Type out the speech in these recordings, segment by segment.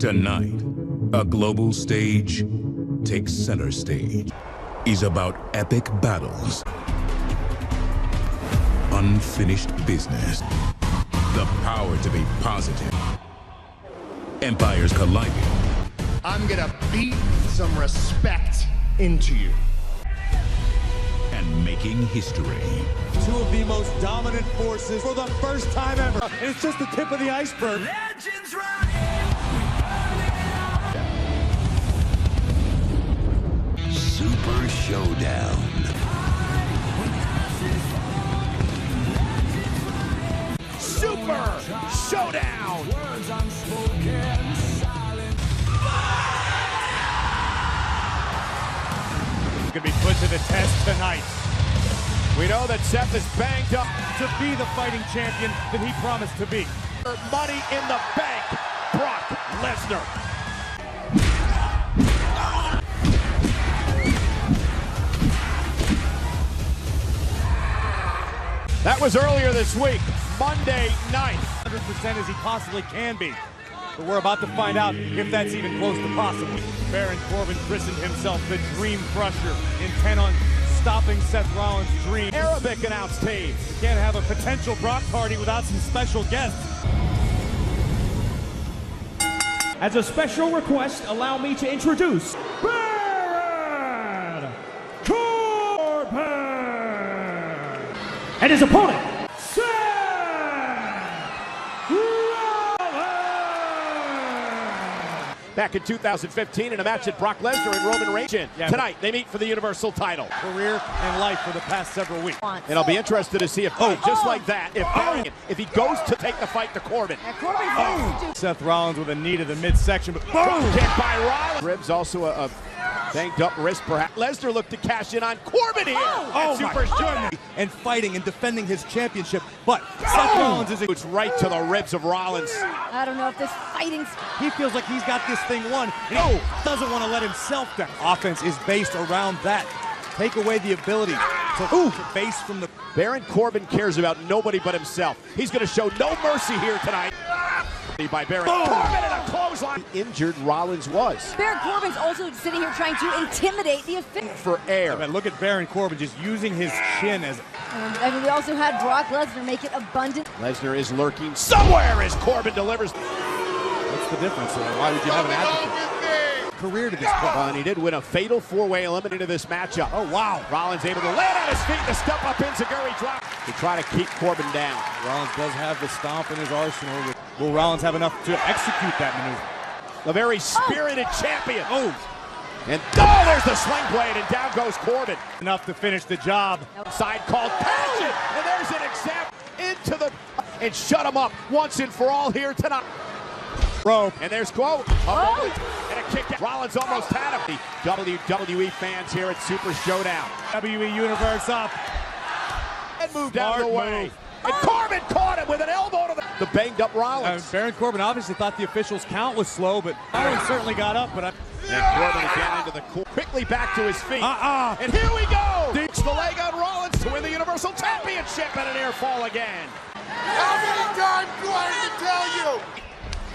Tonight, a global stage takes center stage. Is about epic battles, unfinished business, the power to be positive, empires colliding. I'm gonna beat some respect into you. And making history. Two of the most dominant forces for the first time ever. And it's just the tip of the iceberg. Legends Super Showdown. Super Showdown! Gonna be put to the test tonight. We know that Seth is banged up. To be the fighting champion that he promised to be. Money in the bank, Brock Lesnar. That was earlier this week, Monday night. 100% as he possibly can be. But we're about to find out if that's even close to possible. Baron Corbin christened himself the Dream Crusher, intent on stopping Seth Rollins' dream. Arabic announced team. You can't have a potential Brock party without some special guests. As a special request, allow me to introduce Baron Corbin and his opponent, Seth Rollins. Back in 2015 in a match that Brock Lesnar and Roman Reigns in. Tonight, they meet for the Universal title. Career and life for the past several weeks. And I'll be interested to see if, just like that, if he goes to take the fight to Corbin. Seth Rollins with a knee to the midsection, but Kick by Rollins. Ribs also a banged up wrist, perhaps. Lesnar looked to cash in on Corbin here. Oh my goodness. And fighting and defending his championship, but Seth Rollins is It's right to the ribs of Rollins. I don't know if this fighting's... he feels like he's got this thing won, and he doesn't want to let himself down. Offense is based around that. Take away the ability to base from the... Baron Corbin cares about nobody but himself. He's going to show no mercy here tonight. By Baron Corbin and a clothesline. Injured Rollins was. Baron Corbin's also sitting here trying to intimidate the official. For air. But look at Baron Corbin just using his chin as... I mean, we also had Brock Lesnar make it abundant. Lesnar is lurking somewhere as Corbin delivers. What's the difference? Why would you have an advocate? Career to this point. And he did win a fatal four-way eliminator this matchup. Oh, wow. Rollins able to land on his feet to step up in Zaguri drop to try to keep Corbin down. Rollins does have the stomp in his arsenal. Will Rollins have enough to execute that maneuver? A very spirited champion. And there's the sling blade, and down goes Corbin. Enough to finish the job. Side called passion, and there's an example into the and shut him up once and for all here tonight. Rope. And there's quote. And a kick. Rollins almost had him. The WWE fans here at Super Showdown. WWE Universe up. And moved out of the way. And Corbin caught him with an elbow to the banged up Rollins. Baron Corbin obviously thought the official's count was slow, but Rollins certainly got up. But and Corbin again into the corner. Quickly back to his feet. And here we go. Digs the leg on Rollins to win the Universal Championship and an air fall again. How many times do I have to tell you?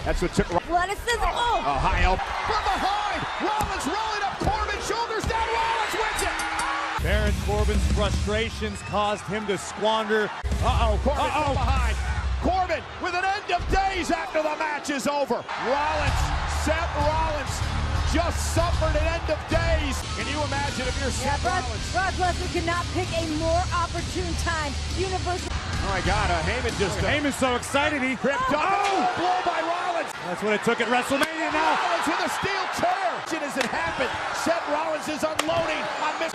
That's what took Athleticism. a high elbow from behind. Rollins rolling up Corbin, shoulders down. Rollins wins it. Baron Corbin's frustrations caused him to squander. Corbin from behind. Corbin with an end of days after the match is over. Seth Rollins just suffered an end of days. Can you imagine if you're Seth Rollins? Brock Lesnar could not pick a more opportune time. Universal. Oh my God, Heyman just... Heyman's so excited he tripped up. Blow by Rollins. That's what it took at WrestleMania now. Rollins with a steel chair. As it happened, Seth Rollins is unloading on Miss...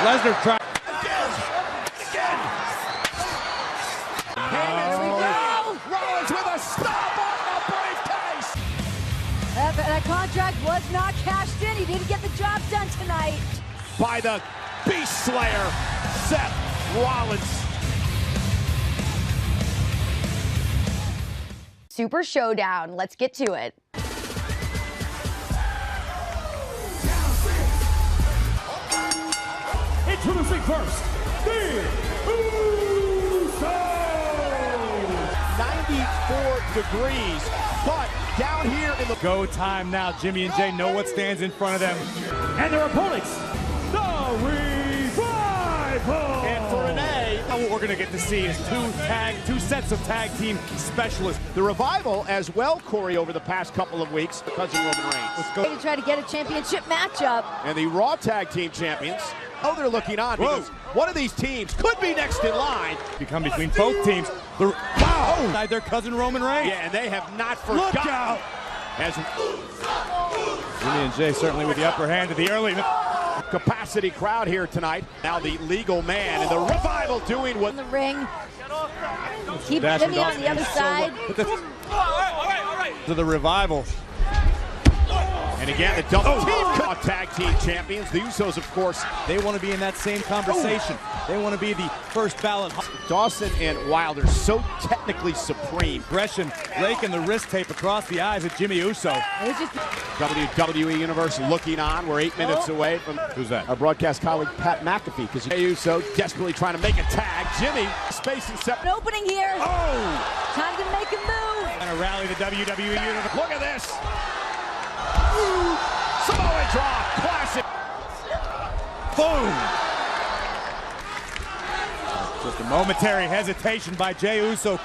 Lesnar tried. Again. Rollins with a stop on the briefcase. That contract was not cashed in. He didn't get the job done tonight. By the Beast Slayer, Seth Rollins. Super Showdown. Let's get to it. Introducing first, the Usos. 94 degrees but down here in the Go time now. Jimmy and Jay know what stands in front of them. And their opponents, the Revival. and for Renee. What we're gonna get to see is two sets of tag team specialists. The Revival as well, Corey, over the past couple of weeks because of Roman Reigns. Let's go. To try to get a championship matchup. And the Raw Tag Team Champions, they're looking on because one of these teams could be next in line. You come between both teams. Wow! Their cousin Roman Reigns. Yeah, and they have not forgotten. Look out! As Jimmy and Jay certainly with the upper hand at the early. capacity crowd here tonight. Now the legal man and the Revival doing what In the ring. Keep Dashing Jimmy on Dawson the other is so side. To the Revival. And again, the double team tag team champions. The Usos, of course. They want to be in that same conversation. They want to be the first ballot. Dawson and Wilder so technically supreme. Aggression, raking the wrist tape across the eyes of Jimmy Uso. It's just WWE Universe looking on. We're 8 minutes away from Who's that? our broadcast colleague Pat McAfee, because Jey Uso desperately trying to make a tag. Jimmy space and set. an opening here. Oh! Time to make a move. And a rally the WWE Universe. Look at this. Samoa drop, classic. Boom! Just a momentary hesitation by Jey Uso.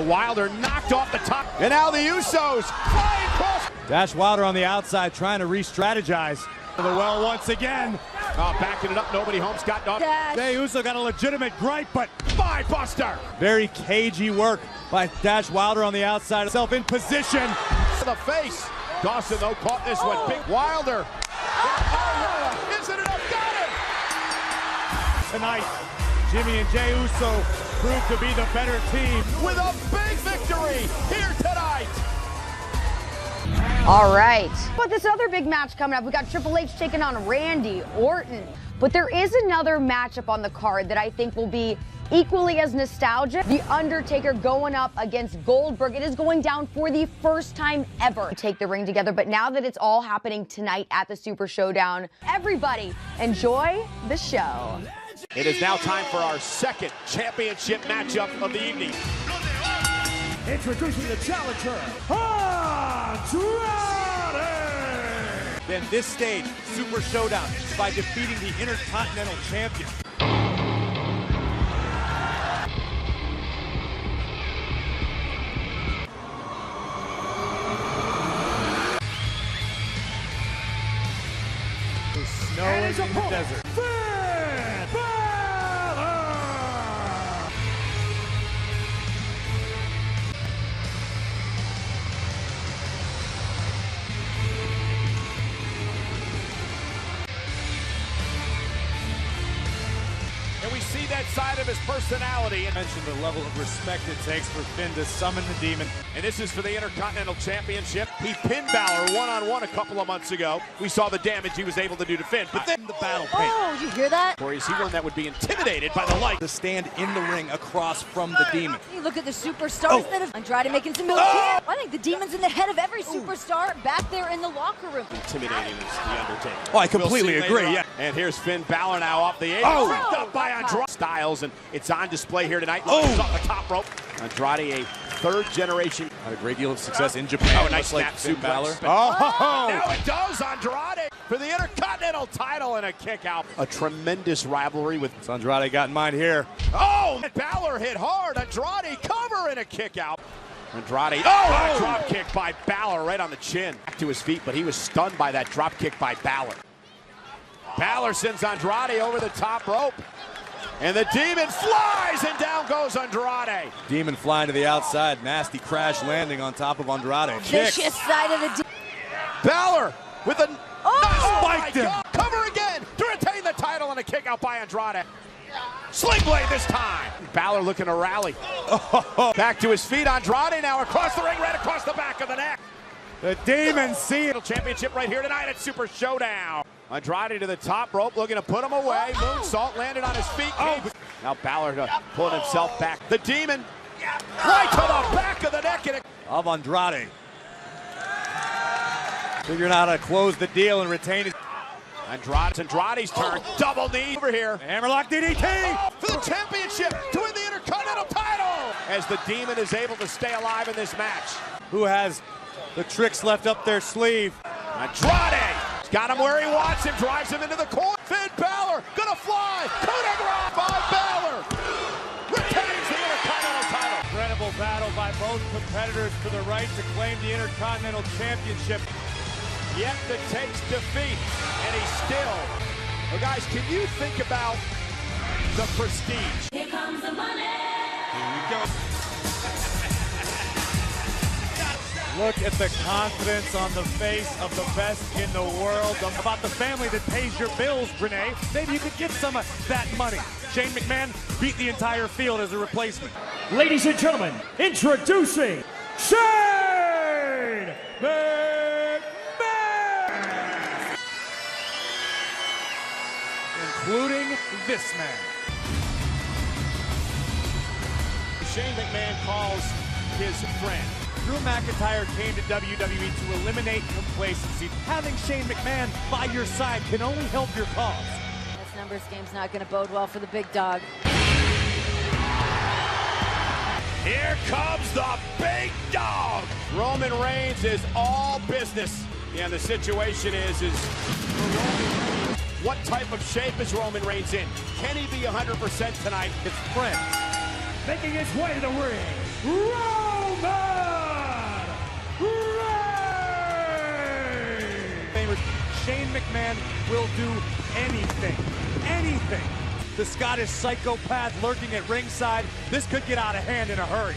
Wilder knocked off the top. And now the Usos flying across. Dash Wilder on the outside trying to re-strategize. The well once again. Backing it up, nobody home. Scott Dawson. Dash. Jey Uso got a legitimate gripe, but Spy Buster. very cagey work by Dash Wilder on the outside. Himself in position. To the face. Dawson, though, caught this one. Big Wilder. Isn't it enough? Got him! Tonight, Jimmy and Jey Uso proved to be the better team. With a big victory here tonight. All right. But this other big match coming up, we got Triple H taking on Randy Orton. But there is another matchup on the card that I think will be equally as nostalgic. The Undertaker going up against Goldberg. It is going down for the first time ever to take the ring together. But now that it's all happening tonight at the Super Showdown, everybody enjoy the show. It is now time for our second championship matchup of the evening. Introducing the challenger, Andrade. Then this stage, Super Showdown, by defeating the Intercontinental Champion. Snowing in the desert. Finn Balor. And we see that side of his personality. And Mention the level of respect it takes for Finn to summon the demon. this is for the Intercontinental Championship. He pinned Balor one-on-one a couple of months ago. We saw the damage he was able to do to Finn. But then The battle paint. Oh, did you hear that? or is he one that would be intimidated by the light? To stand in the ring across from the demon. You look at the superstars that have Andrade making some moves here. I think the demon's in the head of every superstar back there in the locker room. Intimidating is the Undertaker. Oh, I completely We'll see agree, later yeah. on. And here's Finn Balor now off the apron. Oh! Ripped up by Andrade. Styles, and it's on display here tonight. Oh! He's off the top rope. Andrade, a third generation. Had a great deal of success in Japan. Oh, nice much snap like Finn suplex. Balor. Now it does. Andrade for the Intercontinental title and a kick out. A tremendous rivalry with. Andrade got in mind here. Oh, Balor hit hard. Andrade cover and a kick out. Andrade. Oh, a drop kick by Balor right on the chin. Back to his feet, but he was stunned by that drop kick by Balor. Balor sends Andrade over the top rope. And the demon flies, and down goes Andrade. Demon flying to the outside. Nasty crash landing on top of Andrade. Vicious side of the demon. Balor with a Spiked him. God. Cover again to retain the title and a kick out by Andrade. Sling blade this time. Balor looking to rally. Back to his feet. Andrade now across the ring, right across the back of the neck. The demon seal. Championship right here tonight at Super Showdown. Andrade to the top rope, looking to put him away. Moonsault landed on his feet. Now Balor pulling himself back. The demon right to the back of the neck. And Of Andrade. Figuring out how to close the deal and retain it. Andrade's turn. Double knee over here. Hammerlock DDT. For the championship to win the Intercontinental title. as the Demon is able to stay alive in this match. Who has the tricks left up their sleeve? Andrade! He's got him where he wants him, drives him into the corner. Finn Balor gonna fly! Coup de grace by Balor! Retains the Intercontinental title. Incredible battle by both competitors for the right to claim the Intercontinental Championship. Yet that takes defeat, and he's still. Well, guys, can you think about the prestige? Here comes the money. Here we go. Look at the confidence on the face of the best in the world. About the family that pays your bills, Renee. Maybe you could get some of that money. Shane McMahon beat the entire field as a replacement. Ladies and gentlemen, introducing Shane McMahon! Including this man. Shane McMahon calls his friend. Drew McIntyre came to WWE to eliminate complacency. Having Shane McMahon by your side can only help your cause. This numbers game's not going to bode well for the big dog. Here comes the big dog. Roman Reigns is all business. Yeah, the situation is what type of shape is Roman Reigns in? Can he be 100% tonight? It's friends. Making his way to the ring, Roman Reigns! Shane McMahon will do anything. Anything. The Scottish psychopath lurking at ringside. This could get out of hand in a hurry.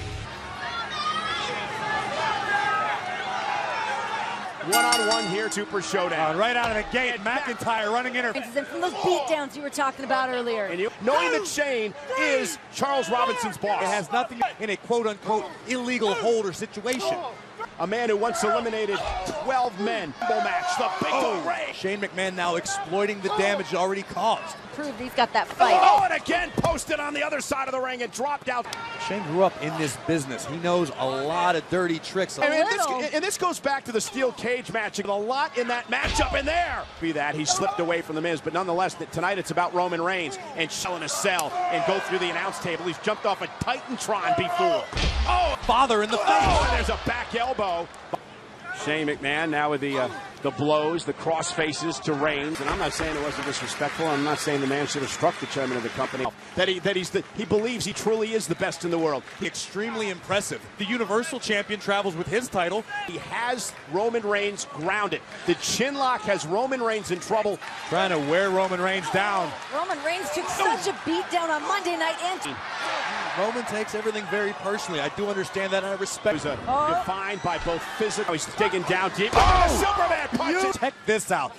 One-on-one here, Super Showdown. Right out of the gate, McIntyre running in her. And from those beatdowns you were talking about earlier. And knowing that Shane is Charles Robinson's boss. It has nothing in a quote-unquote illegal hold or situation. A man who once eliminated 12 men. Full match, the big dog Reigns. Shane McMahon now exploiting the damage already caused. Proved he's got that fight. Oh, and again posted on the other side of the ring and dropped out. Shane grew up in this business. He knows a lot of dirty tricks. And this goes back to the steel cage match. A lot in that matchup in there. Be that he slipped away from the Miz, but nonetheless, tonight it's about Roman Reigns and selling a cell and go through the announce table. He's jumped off a Titantron before. Oh, father in the face. Oh, and there's a back elbow. Shane McMahon now with the blows, the cross faces to Reigns. And I'm not saying it wasn't disrespectful. I'm not saying the man should have struck the chairman of the company. He believes he truly is the best in the world. Extremely impressive. The Universal Champion travels with his title. He has Roman Reigns grounded. The chin lock has Roman Reigns in trouble. Trying to wear Roman Reigns down. Roman Reigns took such a beat down on Monday night. And Roman takes everything very personally. I do understand that, and I respect it. Defined by both physical. He's digging down deep. Oh, Superman punches. Check this out.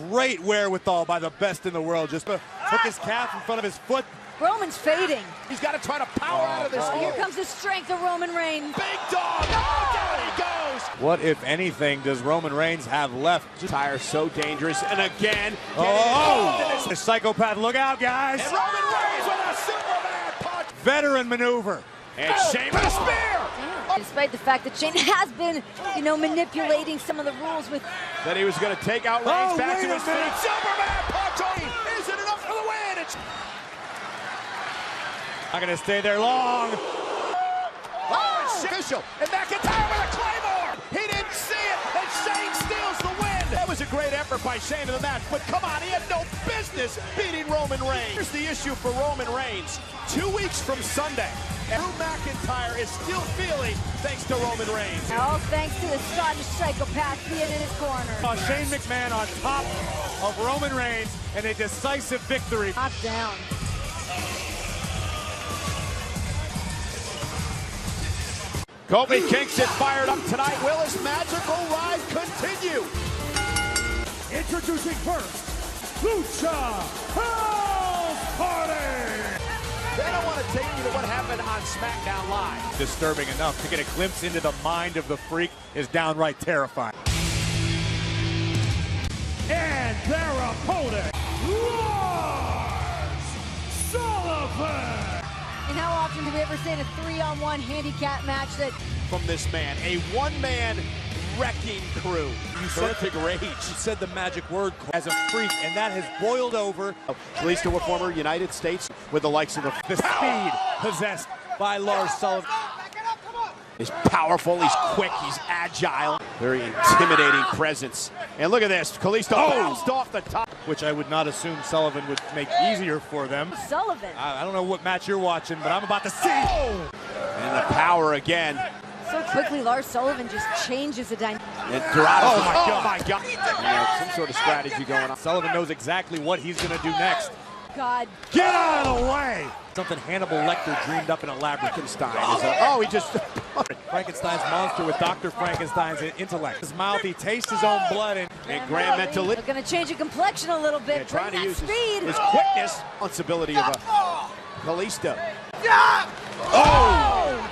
Great wherewithal by the best in the world. Just took his calf in front of his foot. Roman's fading. He's got to try to power out of this. Here comes the strength of Roman Reigns. Big dog. Oh, down he goes. What, if anything, does Roman Reigns have left? Tire so dangerous. And again. The psychopath. Look out, guys. And Roman Reigns with a Superman punch. Veteran maneuver. And Shane with a spear. Despite the fact that Shane has been, manipulating some of the rules with... That he was going to take out Reigns back to his feet. Superman punch. Is it enough for the win? It's not going to stay there long. Oh, it's official. And McIntyre with a Claymore. He didn't see it. And Shane steals the win. That was a great effort by Shane in the match. But come on, he had no business beating Roman Reigns. Here's the issue for Roman Reigns. 2 weeks from Sunday. Drew McIntyre is still feeling thanks to Roman Reigns. All thanks to the Scottish psychopath being in his corner. Shane McMahon on top of Roman Reigns and a decisive victory. Knocked down. Kofi Kingston fired up tonight. Will his magical ride continue? Introducing first, Lucha House Party! Then I want to take you to what happened on SmackDown Live. Disturbing enough to get a glimpse into the mind of the Freak is downright terrifying. And their opponent, Lars Sullivan! And how often do we ever see in a 3-on-1 handicap match that... From this man, a one-man wrecking crew. Terrific rage. You said the magic word as a Freak, and that has boiled over. At least to a former United States with the likes of the speed possessed by Lars Sullivan. He's powerful, he's quick, he's agile. Very intimidating presence. And look at this, Kalisto bounced off the top. Which I would not assume Sullivan would make easier for them. Sullivan. I don't know what match you're watching, but I'm about to see. And the power again. So quickly, Lars Sullivan just changes the dynamic. And Dorado, oh my God. You know, some sort of strategy going on. Sullivan knows exactly what he's going to do next. God. Get out of the way! Something Hannibal Lecter dreamed up in a labyrinth. Oh, he just... Frankenstein's monster with Dr. Frankenstein's intellect. His mouth, he tastes his own blood. And Graham meant to live. They're going to change the complexion a little bit. Yeah, trying to use speed. his quickness, responsibility of Kalisto. Oh!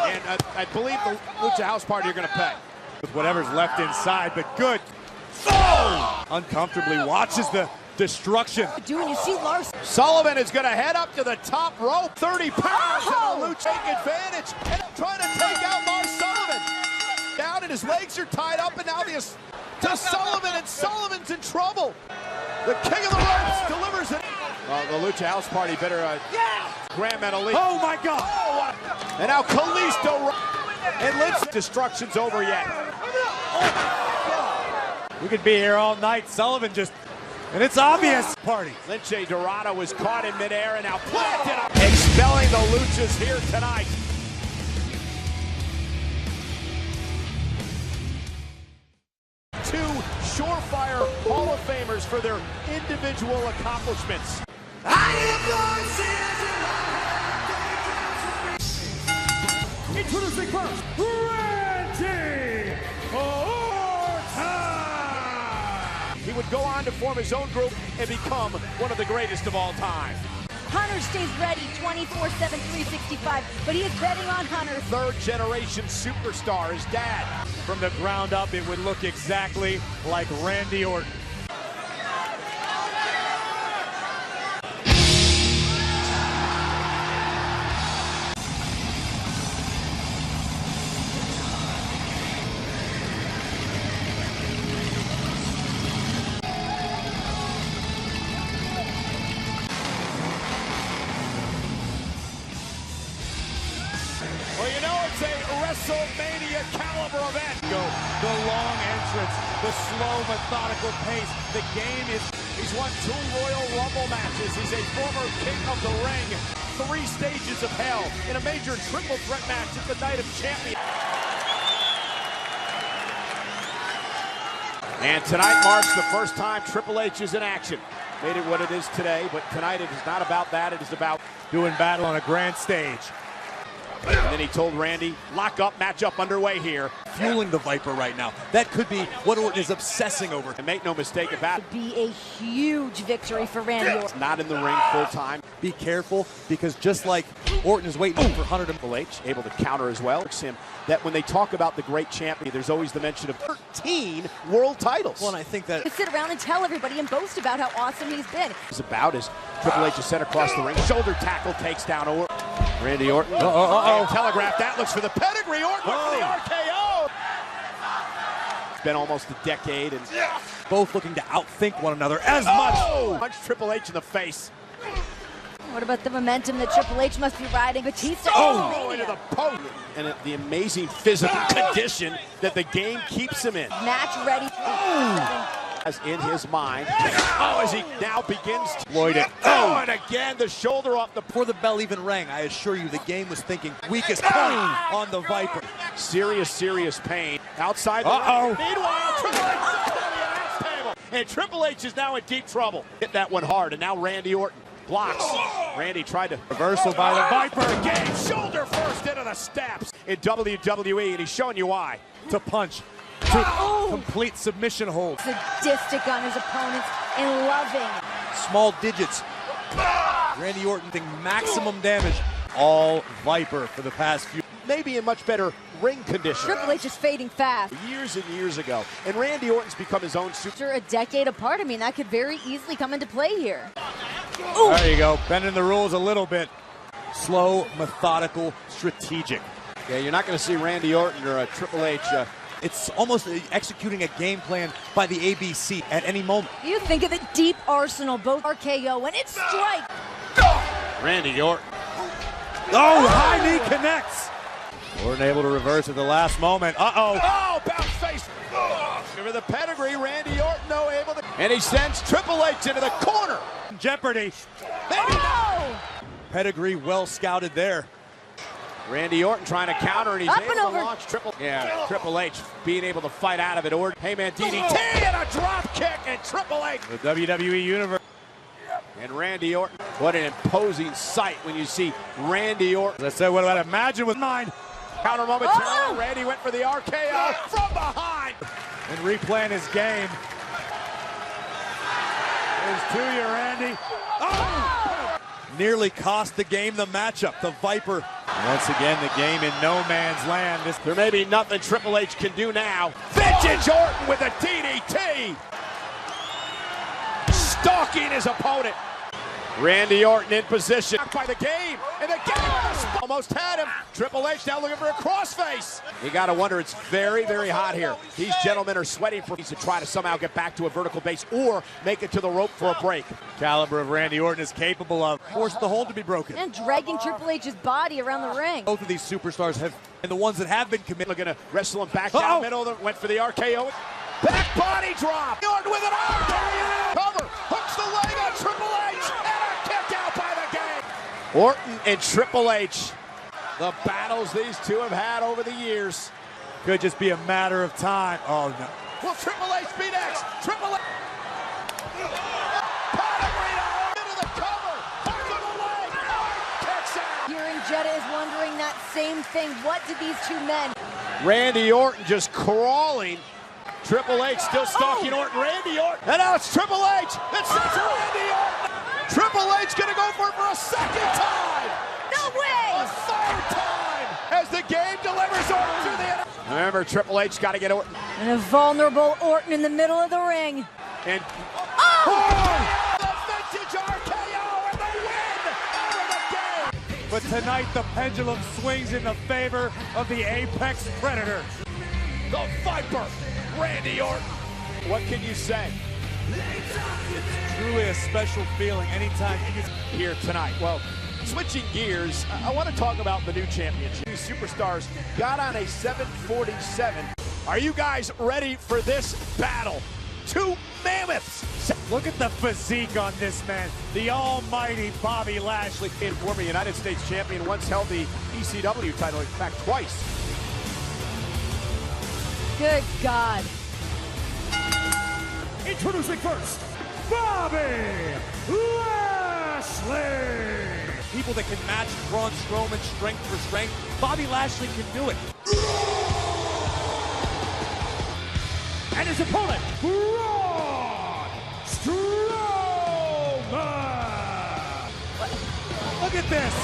And I believe the Lucha House Party are going to pay. With whatever's left inside, but good. Oh! Uncomfortably watches the destruction. When you see Lars Sullivan is going to head up to the top rope. 30 pounds and the Lucha take advantage. And trying to take out Lars Sullivan. Down and his legs are tied up and now to Sullivan, and Sullivan's in trouble. The king of the ropes delivers it. The Lucha House Party better Graham and Elite. Oh my God! Oh, and now Kalisto and Lynch. Destruction's over yet. We could be here all night. Sullivan just, and it's obvious. Party. Lince Dorado was caught in midair and now planted up, expelling the Luchas here tonight. Two surefire Hall of Famers for their individual accomplishments. Introducing first, Randy Orton! He would go on to form his own group and become one of the greatest of all time. Hunter stays ready 24/7, 365, but he is betting on Hunter. Third generation superstar, his dad. From the ground up, it would look exactly like Randy Orton. Well, you know it's a WrestleMania caliber event. The long entrance, the slow, methodical pace. The game is... He's won 2 Royal Rumble matches. He's a former king of the ring. 3 stages of hell in a major triple threat match at the Night of Champions. And tonight marks the first time Triple H is in action. Made it what it is today, but tonight it is not about that. It is about doing battle on a grand stage. And then he told Randy, lock up, matchup underway here. Fueling the Viper right now. That could be what Orton is obsessing over. And make no mistake about it. Be a huge victory for Randy Orton. Not in the ring full time. Be careful, because just like Orton is waiting for Hunter to... Triple H able to counter as well. Him that when they talk about the great champion, there's always the mention of 13 world titles. Well, and I think that... To sit around and tell everybody and boast about how awesome he's been. It's about as Triple H is sent across the ring. Shoulder tackle takes down Orton. Randy Orton. Telegraph that. Looks for the pedigree. Orton for the RKO. It's been almost a decade, and both looking to outthink one another as much. Punch Triple H in the face. What about the momentum that Triple H must be riding? Batista. Into the post. And the amazing physical condition that the game keeps him in. Match ready. As in his mind. As he now begins to exploit it. And again, the shoulder off the... Before the bell even rang, I assure you the game was thinking weakest point on the Viper. Serious pain. Outside the ring. Meanwhile, Triple H is on the announce table. And Triple H is now in deep trouble. Hit that one hard, and now Randy Orton blocks. Randy tried to... Reversal by the Viper. Again, shoulder first into the steps in WWE, and he's showing you why. To punch. To complete submission hold. Sadistic on his opponents and loving. Small digits. Randy Orton doing maximum damage. All Viper for the past few. Maybe in much better ring condition. Triple H is fading fast. Years and years ago. And Randy Orton's become his own super. After a decade apart, I mean, that could very easily come into play here. There you go. Bending the rules a little bit. Slow, methodical, strategic. Yeah, you're not going to see Randy Orton or Triple H. It's almost executing a game plan by the ABC at any moment. You think of the deep arsenal, both RKO, and it's strike. Randy Orton. Oh, high knee connects. Orton able to reverse at the last moment. Uh-oh. Oh, bounce face. Over the pedigree, Randy Orton, though, able to. And he sends Triple H into the corner. Jeopardy. Maybe not. Pedigree well scouted there. Randy Orton trying to counter, and he's Up able and to over. launch Triple H being able to fight out of it. Orton, hey man, DDT and a drop kick, and Triple H. The WWE Universe. And Randy Orton, what an imposing sight when you see Randy Orton. As I said, what I'd imagine with mine. Counter momentarily, Oh! Randy went for the RKO from behind. And replaying his game. There's to you, Randy. Oh! Nearly cost the game the matchup. The Viper. Once again, the game in no man's land. There may be nothing Triple H can do now. Vintage Orton with a DDT. Stalking his opponent. Randy Orton in position. By the game, and the game almost had him. Triple H now looking for a crossface. You got to wonder, it's very, very hot here. These gentlemen are sweating for to try to somehow get back to a vertical base or make it to the rope for a break. Caliber of Randy Orton is capable of. Force the hold to be broken. And dragging Triple H's body around the ring. Both of these superstars have, and the ones that have been committed. Looking to wrestle him back down middle. Went for the RKO. Back body drop. Orton with an RKO. Cover. Hooks the leg on Triple H. And a kick out by the game. Orton and Triple H. The battles these two have had over the years. Could just be a matter of time. Oh, no. Will Triple H be next? Triple H. Into the cover. Hook to the leg. Kicks out. Here in Jeddah is wondering that same thing. What did these two men? Randy Orton just crawling. Triple H still stalking Orton. Randy Orton. And now it's Triple H. It's Randy Orton. Triple H going to go for it for a second time. No way! A third time. As the game delivers Orton to the end. Remember, Triple H got to get Orton. And a vulnerable Orton in the middle of the ring. And the vintage RKO and the win over the game. But tonight the pendulum swings in the favor of the Apex Predator. The Viper, Randy Orton. What can you say? It's truly a special feeling anytime you get Here tonight. Well, switching gears, I want to talk about the new championship. These superstars got on a 747. Are you guys ready for this battle? Two mammoths. Look at the physique on this man, the almighty Bobby Lashley. And former United States champion, once held the ECW title, in fact, twice. Good God. Introducing first, Bobby Lashley. People that can match Braun Strowman strength for strength, Bobby Lashley can do it. And his opponent, Braun Strowman. Look at this.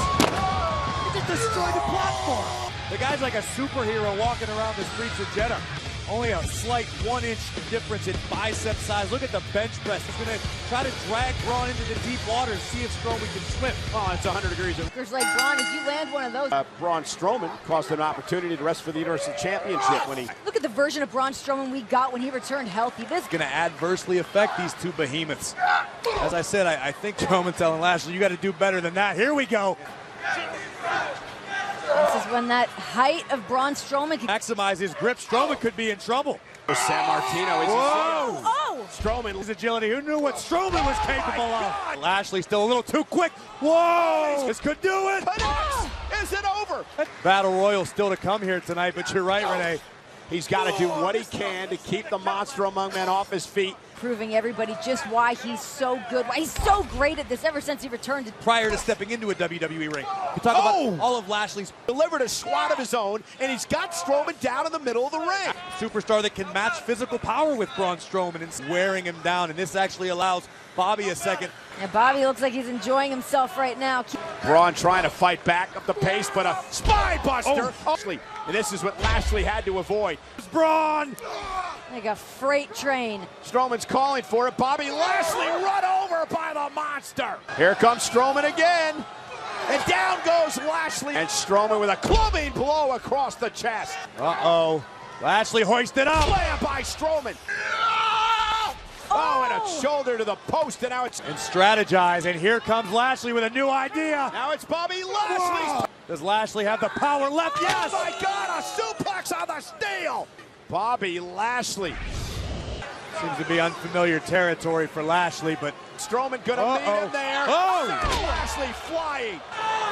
He just destroyed the platform. The guy's like a superhero walking around the streets of Jeddah. Only a slight 1-inch difference in bicep size. Look at the bench press. He's going to try to drag Braun into the deep waters, see if Strowman can swim. Oh, it's 100 degrees. Workers like Braun, if you land one of those. Braun Strowman cost an opportunity to wrestle for the Universal Championship when he... Look at the version of Braun Strowman we got when he returned healthy. This Going to adversely affect these two behemoths. As I said, I think Strowman telling Lashley, you got to do better than that. Here we go. This is when that height of Braun Strowman can Maximize his grip. Strowman could be in trouble. San Martino is Whoa! Oh! Strowman. His agility. Who knew what Strowman was capable of? Lashley still a little too quick. Whoa! This could do it. Is it over? Battle Royal still to come here tonight, but you're right, Renee. He's got to do what he can to keep the monster among men off his feet. proving everybody just why he's so good, why he's so great at this ever since he returned. Prior to stepping into a WWE ring. We talk about all of Lashley's Delivered a swat of his own, and he's got Strowman down in the middle of the ring. superstar that can match physical power with Braun Strowman and wearing him down, and this actually allows Bobby a second. And Bobby looks like he's enjoying himself right now. Braun trying to fight back up the pace, but a spine buster. And this is what Lashley had to avoid. Braun! Like a freight train. Strowman's calling for it. Bobby Lashley run over by the monster. Here comes Strowman again. And down goes Lashley. And Strowman with a clubbing blow across the chest. Uh-oh. Lashley hoisted up. Slam by Strowman. Oh, and a shoulder to the post, and now it's... And strategize, and here comes Lashley with a new idea. Now it's Bobby Lashley. Does Lashley have the power left? Yes! Oh my God, a suplex on the steel! Bobby Lashley. Seems to be unfamiliar territory for Lashley, but Strowman gonna meet him there. Oh! Lashley flying.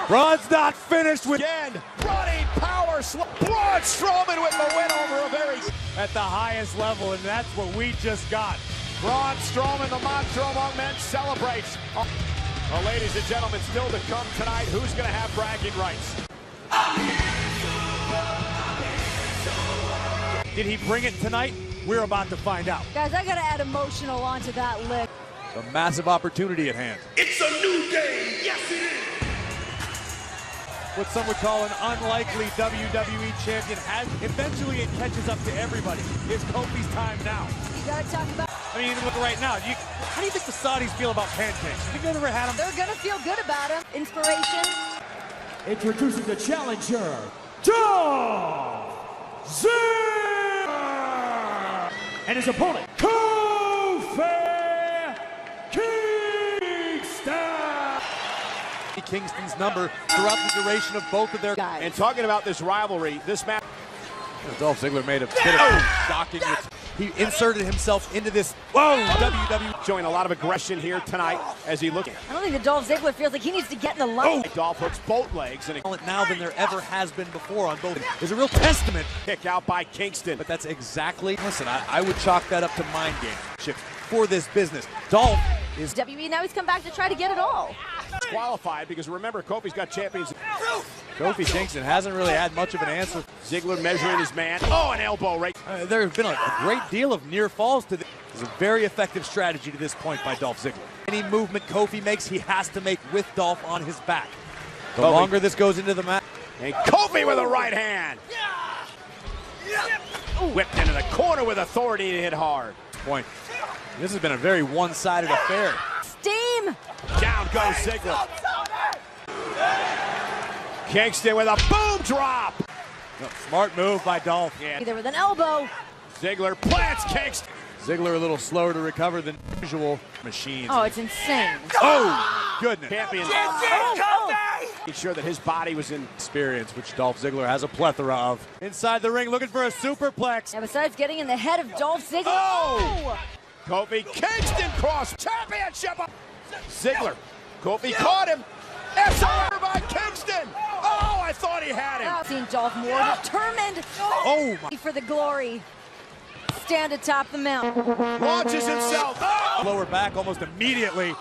Braun's not finished with Again, running power slam. Braun Strowman with the win over a very... at the highest level, and that's what we just got. Braun Strowman, the mantra among men, celebrates. Well, ladies and gentlemen, still to come tonight, who's going to have bragging rights? Did he bring it tonight? We're about to find out. Guys, I gotta add emotional onto that list. A massive opportunity at hand. It's a new day. Yes, it is. What some would call an unlikely WWE champion has eventually it catches up to everybody. It's Kofi's time now. You gotta talk about... I mean, even look right now. How do you think the Saudis feel about pancakes? You think they've ever had them? They're gonna feel good about him. Inspiration. Introducing the challenger, Dolph Ziggler, and his opponent, Kofi Kingston. Kingston's number throughout the duration of both of their guys. And talking about this rivalry, this match... Dolph Ziggler made a bit of shocking... He inserted himself into this WWE. Showing a lot of aggression here tonight as he looks... I don't think that Dolph Ziggler feels like he needs to get in the line. Dolph hooks both legs and Now than there ever has been before on both. Is a real testament. kick out by Kingston. But that's exactly... Listen, I would chalk that up to mind games for this business. Dolph is... WWE, now he's come back to try to get it all. Qualified because remember, Kofi's got champions. Kofi Kingston hasn't really had much of an answer. Ziggler measuring his man. Oh, an elbow right. There have been a great deal of near falls to this. It's a very effective strategy to this point by Dolph Ziggler. Any movement Kofi makes, he has to make with Dolph on his back. The longer this goes into the match. And Kofi with a right hand. Whipped into the corner with authority to hit hard. Point. This has been a very one-sided affair. Steam! Down goes Ziggler. Kingston with a boom drop. Smart move by Dolph. Yeah. Either with an elbow. Ziggler plants Kingston. Ziggler a little slower to recover than usual. Machines. Oh, it's insane. Oh, goodness. Champion. Make sure that his body was in Experience, which Dolph Ziggler has a plethora of. Inside the ring, looking for a superplex. Yeah, besides getting in the head of Dolph Ziggler. Oh! Kofi Kingston cross championship. Ziggler. Kofi caught him. SR by Kingston. Oh, I thought he had him. I've seen Dolph more determined. Oh, my. For the glory. Stand atop the mountain. Launches himself. Oh! Lower back almost immediately.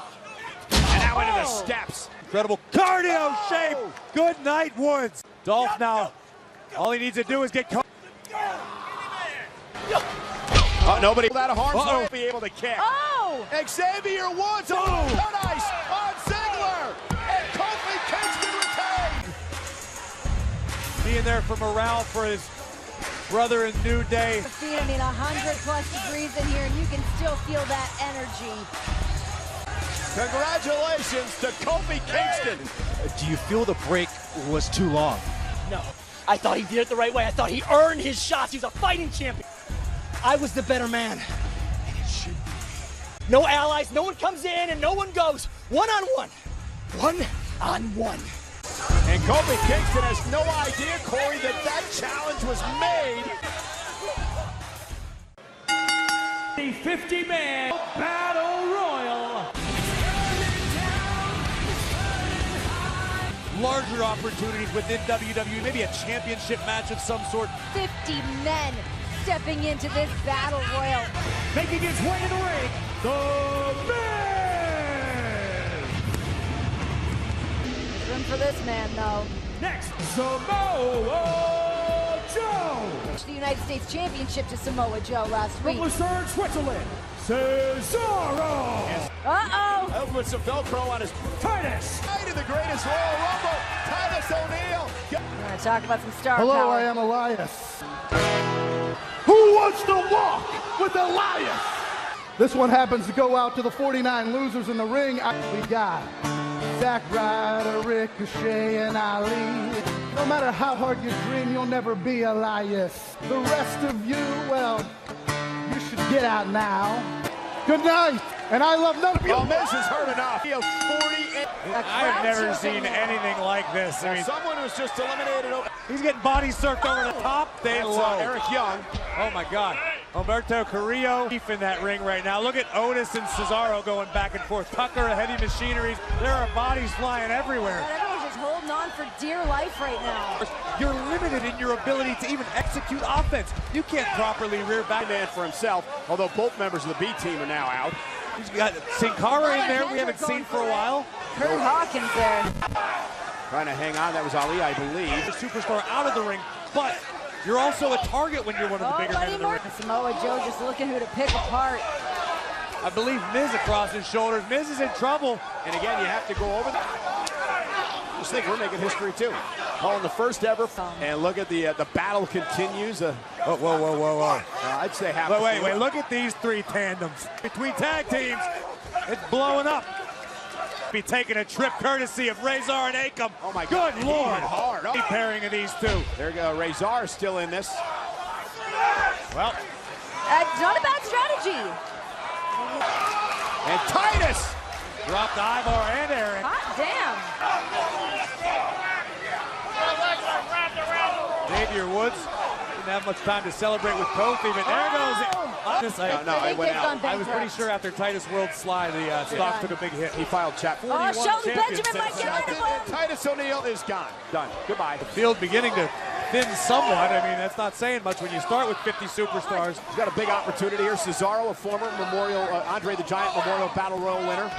And now into the steps. Incredible cardio shape. Good night, Woods. Dolph now, all he needs to do is get caught. Nobody that harm won't be able to kick. Oh! Xavier Woods on Paradise on Ziggler. And Kofi Kingston retained. Being there for morale for his brother in New Day. I mean, 100+ degrees in here, and you can still feel that energy. Congratulations to Kofi Kingston. Do you feel the break was too long? No. I thought he did it the right way. I thought he earned his shots. He was a fighting champion. I was the better man. And it should be. No allies, no one comes in and no one goes. One-on-one. One-on-one. And Kofi Kingston has no idea, Corey, that challenge was made. The 50-man Battle Royal. Larger opportunities within WWE, maybe a championship match of some sort. 50 men stepping into this Battle Royal. Making his way to the ring, the Miz. Room for this man, though. Next, Samoa Joe. The United States Championship to Samoa Joe last From week. Lucerne, Switzerland, Cesaro. Uh-oh. That with some Velcro on his Titus. night in the greatest Royal Rumble. Titus O'Neil. We're going to talk about some star Hello, power. I am Elias. Who wants to walk with Elias? This one happens to go out to the 49 losers in the ring. We got Zack Ryder, Ricochet, and Ali. No matter how hard you dream, you'll never be Elias. The rest of you, well, you should get out now. Good night. And I love none of you. Oh, Miz is hurt enough. He has 48. I have never seen anything like this. I mean, Someone was just eliminated. he's getting body surfed over the top. They That's low. Eric Young. Oh my God. Humberto Carrillo deep in that ring right now. Look at Otis and Cesaro going back and forth. Tucker, heavy machineries. There are bodies flying everywhere. Everyone's just holding on for dear life right now. You're limited in your ability to even execute offense. You can't properly rear back. Man for himself, although both members of the B team are now out. He's got Sin Cara in there we haven't seen for a while. Kurt Hawkins there. Trying to hang on. That was Ali, I believe. The superstar out of the ring, but you're also a target when you're one of the bigger men in the ring. Samoa Joe just looking who to pick apart. I believe Miz across his shoulders. Miz is in trouble. And again, you have to go over the... Just think we're making history too. Calling the first ever. And look at the battle continues. Whoa. I'd say half. Wait. Look at these three tandems between tag teams. It's blowing up. Be taking a trip courtesy of Razor and Akam. Oh my God. Good Lord. Hard. Oh. Pairing of these two. There you go. Razor still in this. Well, not a bad strategy. And Titus. dropped Ivar and Aaron. Hot damn. Xavier Woods didn't have much time to celebrate with Kofi, but there goes it. No, it went out. I was pretty sure after Titus World slide, the stock took a big hit. He filed chapter 41 Shelton champion Benjamin might get rid of him. Titus O'Neil is gone. Done. Goodbye. The field beginning to thin somewhat. I mean, that's not saying much when you start with 50 superstars. He's got a big opportunity here. Cesaro, a former Andre the Giant Memorial Battle Royal winner.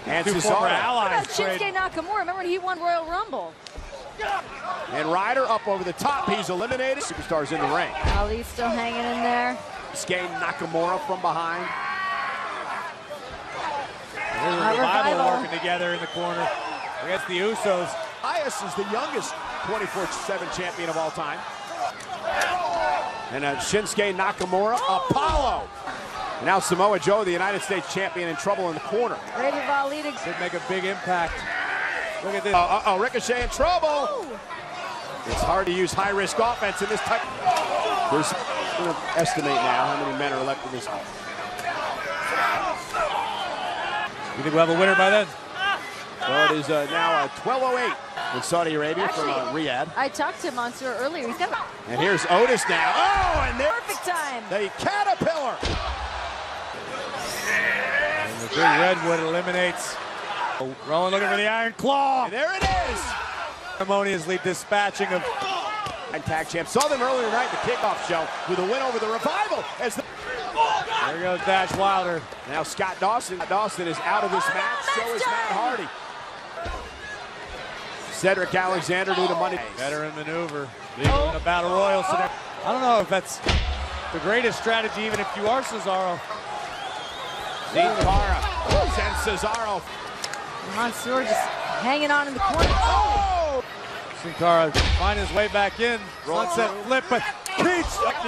And Two former Cesaro. allies. Shinsuke Nakamura. Remember when he won Royal Rumble? And Ryder up over the top. He's eliminated. Superstars in the ring. Ali's still hanging in there. Shinsuke Nakamura from behind. Here's a revival working together in the corner against the Usos. Elias is the youngest 24/7 champion of all time. And Shinsuke Nakamura, Apollo. And now Samoa Joe, the United States champion, in trouble in the corner. Ready for Ali to Should make a big impact. Look at this. Ricochet in trouble. It's hard to use high-risk offense in this type. We're going to estimate now how many men are left in this. You think we'll have a winner by then? Well, it is now 12:08 in Saudi Arabia from Riyadh. I talked to Mansoor earlier. He's got And here's Otis now. Oh, and there's perfect time. the Caterpillar. And the big redwood eliminates. Rowan looking for the Iron Claw. And there it is. Harmoniously dispatching of. And tag champ. Saw them earlier tonight at the kickoff show with a win over the Revival. As There goes Dash Wilder. now Scott Dawson. Dawson is out of this match. So is Matt Hardy. Cedric Alexander due to money. Veteran maneuver. Legal in a battle royal. So I don't know if that's the greatest strategy, even if you are Cesaro. Sin Cara sends Cesaro. Mansoor just hanging on in the corner. Oh! Sin Cara finding his way back in. Sunset flip, but Peach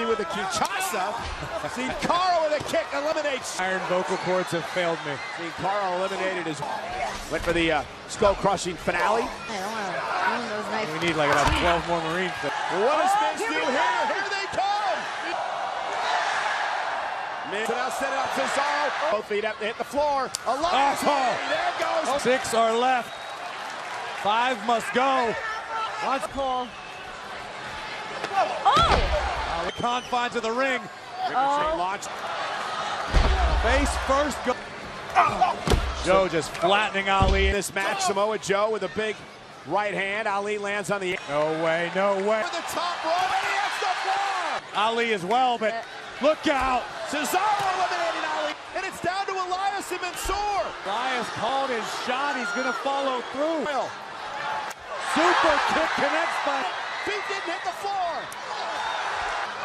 With the Kinshasa. Sin Cara with a kick eliminates. Iron vocal cords have failed me. Sin Cara eliminated his. Went for the skull-crushing finale. I don't want to ruin those nice. We need like about 12 more Marines. But What does Miz do here we here? go. Here they come! Miz now set it up Cesaro. Both feet have to hit the floor. Elias. There goes. 6 are left. 5 must go. Once Cole. Oh! the confines of the ring. Ricochet launched. Face first. Go. Joe just flattening Ali. This match, Samoa Joe with a big right hand. Ali lands on the. No way, no way. For the top rope, and he hits the floor. Ali as well, but look out. Cesaro eliminated Ali, and it's down to Elias and Mansoor. Elias called his shot. He's going to follow through. Super kick connects, but Feet didn't hit the floor.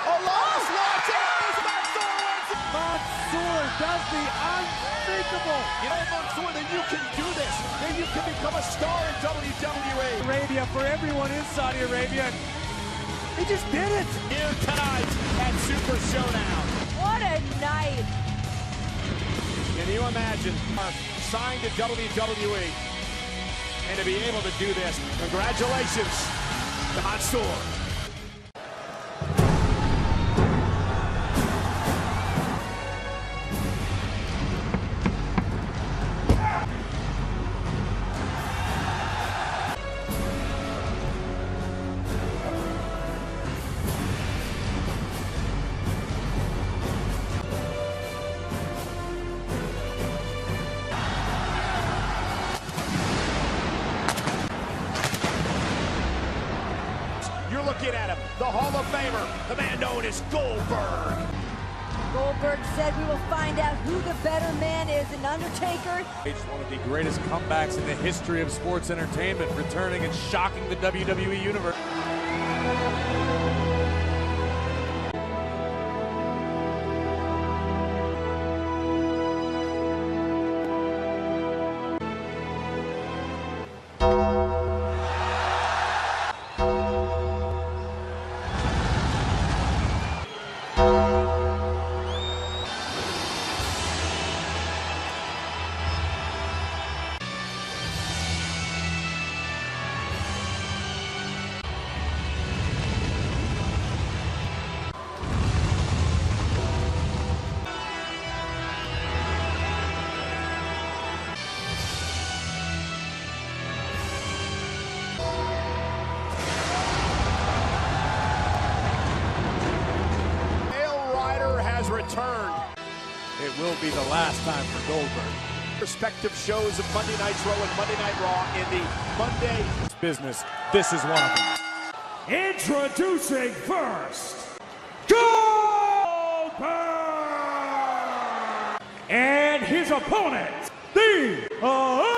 Elias launches. Mansoor wins. Mansoor does the unthinkable. You know, Mansoor, that you can do this. That you can become a star in WWE. Arabia for everyone in Saudi Arabia. He just did it. Here tonight at Super Showdown. What a night. Can you imagine? Signed to WWE. And to be able to do this, congratulations to Mansoor. looking at him, the Hall of Famer, the man known as Goldberg. Goldberg said we will find out who the better man is, and Undertaker. It's one of the greatest comebacks in the history of sports entertainment, returning and shocking the WWE Universe. Returned. It will be the last time for Goldberg. Respective shows of Monday Nitro and Monday Night Raw in the Monday business. This is one of them. Introducing first, Goldberg! And his opponent, The Undertaker!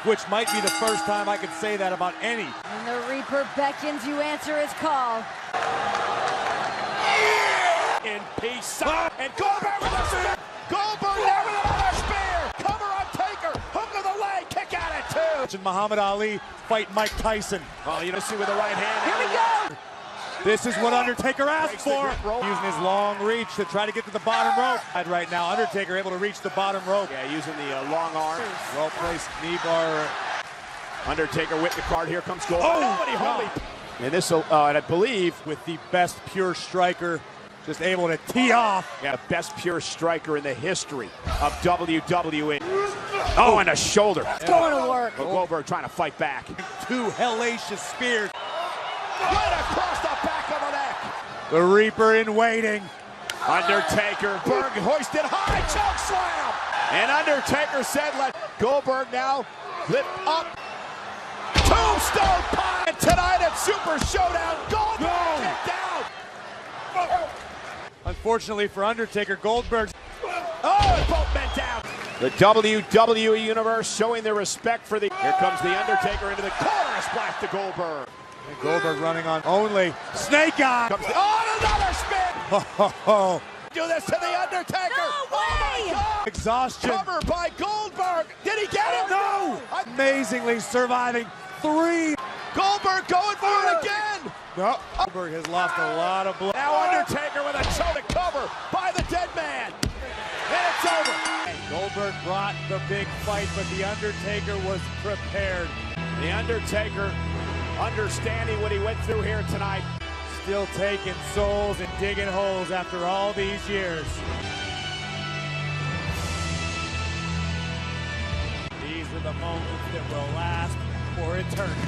Which might be the first time I could say that about any. When the Reaper beckons, you answer his call. In peace. And Goldberg with a spear. Goldberg there with another spear. Cover on Taker. Hook of the leg. Kick out at two. Muhammad Ali fight Mike Tyson. Oh, you know, see with the right hand. Here we go. This is what Undertaker asked for. Using his long reach to try to get to the bottom rope. Right now, Undertaker able to reach the bottom rope. Yeah, using the long arm. Well-placed knee bar. Undertaker with the card. Here comes Goldberg. Oh, and this will, and I believe, with the best pure striker, just able to tee off. Yeah, best pure striker in the history of WWE. Oh, and a shoulder. It's going to work. But Goldberg trying to fight back. Two hellacious spears. Right across the back of the neck. The Reaper in waiting. Undertaker, Berg hoisted high, choke slam. And Undertaker said, let Goldberg now lift up. Tombstone pile. And tonight at Super Showdown, Goldberg kicked out. Unfortunately for Undertaker, Goldberg. Oh, and both men down. The WWE Universe showing their respect for the. Here comes the Undertaker into the corner, splash to Goldberg. And Goldberg running on only. Snake Eye. Comes another spin. Oh. Do this to the Undertaker. No way. Oh, Exhaustion. cover by Goldberg. Did he get him? No. Amazingly surviving 3. Goldberg going for it again. No. Goldberg has lost a lot of blood. Now Undertaker with a toe to cover by the dead man. And it's over. Goldberg brought the big fight, but the Undertaker was prepared. The Undertaker understanding what he went through here tonight. Still taking souls and digging holes after all these years. These are the moments that will last for eternity.